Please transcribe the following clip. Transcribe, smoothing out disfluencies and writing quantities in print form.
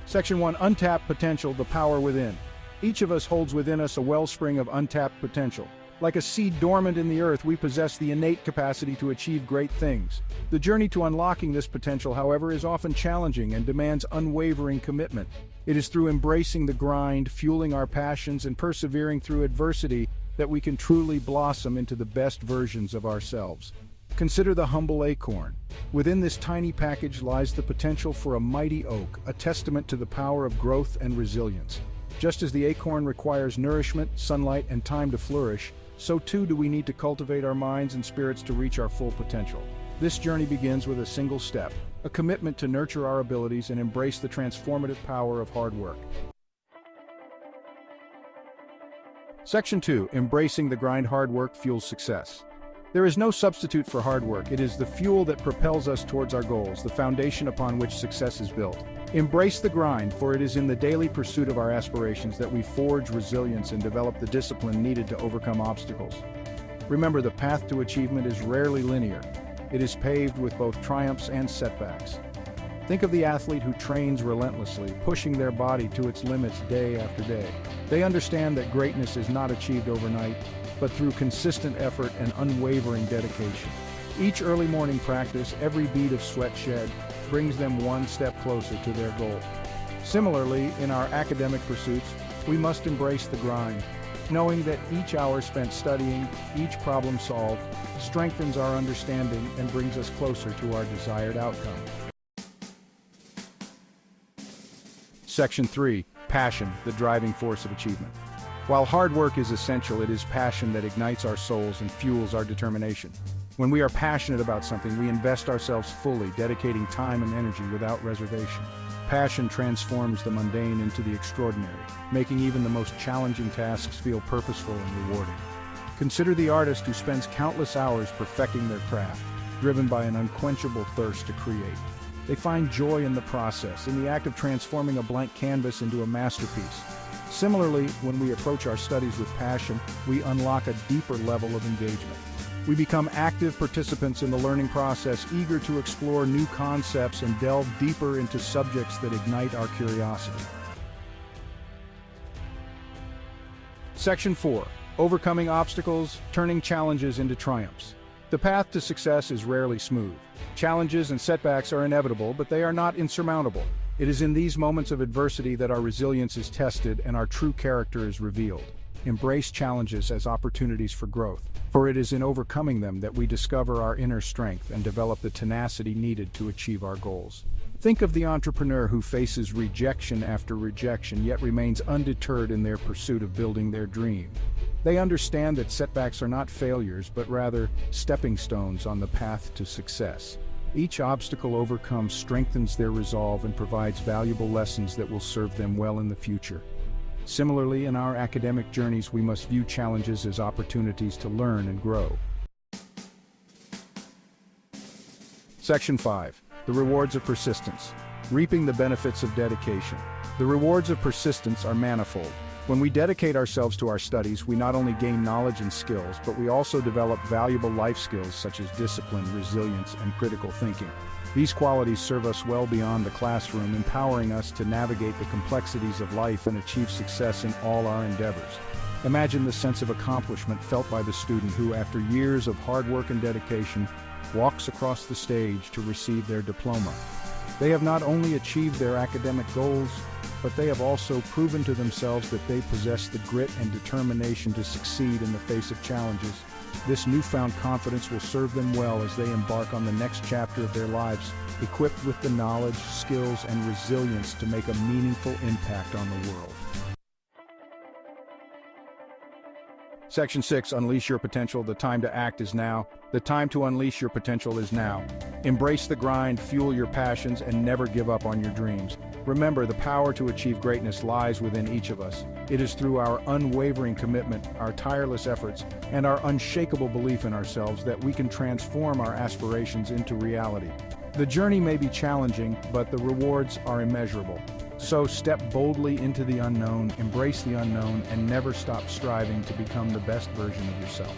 Section 1. Untapped potential, the power within. Each of us holds within us a wellspring of untapped potential. Like a seed dormant in the earth, we possess the innate capacity to achieve great things. The journey to unlocking this potential, however, is often challenging and demands unwavering commitment. It is through embracing the grind, fueling our passions, and persevering through adversity that we can truly blossom into the best versions of ourselves. Consider the humble acorn. Within this tiny package lies the potential for a mighty oak, a testament to the power of growth and resilience. Just as the acorn requires nourishment, sunlight, and time to flourish, so too do we need to cultivate our minds and spirits to reach our full potential. This journey begins with a single step, a commitment to nurture our abilities and embrace the transformative power of hard work. Section 2. Embracing the grind. Hard work fuels success. There is no substitute for hard work. It is the fuel that propels us towards our goals, the foundation upon which success is built. Embrace the grind, for it is in the daily pursuit of our aspirations that we forge resilience and develop the discipline needed to overcome obstacles. Remember, the path to achievement is rarely linear. It is paved with both triumphs and setbacks. Think of the athlete who trains relentlessly, pushing their body to its limits day after day. They understand that greatness is not achieved overnight, but through consistent effort and unwavering dedication. Each early morning practice, every bead of sweat shed, brings them one step closer to their goal. Similarly, in our academic pursuits, we must embrace the grind, knowing that each hour spent studying, each problem solved, strengthens our understanding and brings us closer to our desired outcome. Section 3. Passion, the driving force of achievement. While hard work is essential, it is passion that ignites our souls and fuels our determination. When we are passionate about something, we invest ourselves fully, dedicating time and energy without reservation. Passion transforms the mundane into the extraordinary, making even the most challenging tasks feel purposeful and rewarding. Consider the artist who spends countless hours perfecting their craft, driven by an unquenchable thirst to create. They find joy in the process, in the act of transforming a blank canvas into a masterpiece. Similarly, when we approach our studies with passion, we unlock a deeper level of engagement. We become active participants in the learning process, eager to explore new concepts and delve deeper into subjects that ignite our curiosity. Section 4. Overcoming obstacles, turning challenges into triumphs. The path to success is rarely smooth. Challenges and setbacks are inevitable, but they are not insurmountable. It is in these moments of adversity that our resilience is tested and our true character is revealed. Embrace challenges as opportunities for growth, for it is in overcoming them that we discover our inner strength and develop the tenacity needed to achieve our goals. Think of the entrepreneur who faces rejection after rejection yet remains undeterred in their pursuit of building their dream. They understand that setbacks are not failures, but rather stepping stones on the path to success. Each obstacle overcome strengthens their resolve and provides valuable lessons that will serve them well in the future. Similarly, in our academic journeys, we must view challenges as opportunities to learn and grow. Section 5. The rewards of persistence. Reaping the benefits of dedication. The rewards of persistence are manifold. When we dedicate ourselves to our studies, we not only gain knowledge and skills, but we also develop valuable life skills such as discipline, resilience, and critical thinking. These qualities serve us well beyond the classroom, empowering us to navigate the complexities of life and achieve success in all our endeavors. Imagine the sense of accomplishment felt by the student who, after years of hard work and dedication, walks across the stage to receive their diploma. They have not only achieved their academic goals, but they have also proven to themselves that they possess the grit and determination to succeed in the face of challenges. This newfound confidence will serve them well as they embark on the next chapter of their lives, equipped with the knowledge, skills, and resilience to make a meaningful impact on the world. Section 6. Unleash your potential. The time to act is now. The time to unleash your potential is now. Embrace the grind, fuel your passions, and never give up on your dreams. Remember, the power to achieve greatness lies within each of us. It is through our unwavering commitment, our tireless efforts, and our unshakable belief in ourselves that we can transform our aspirations into reality. The journey may be challenging, but the rewards are immeasurable. So step boldly into the unknown, embrace the unknown, and never stop striving to become the best version of yourself.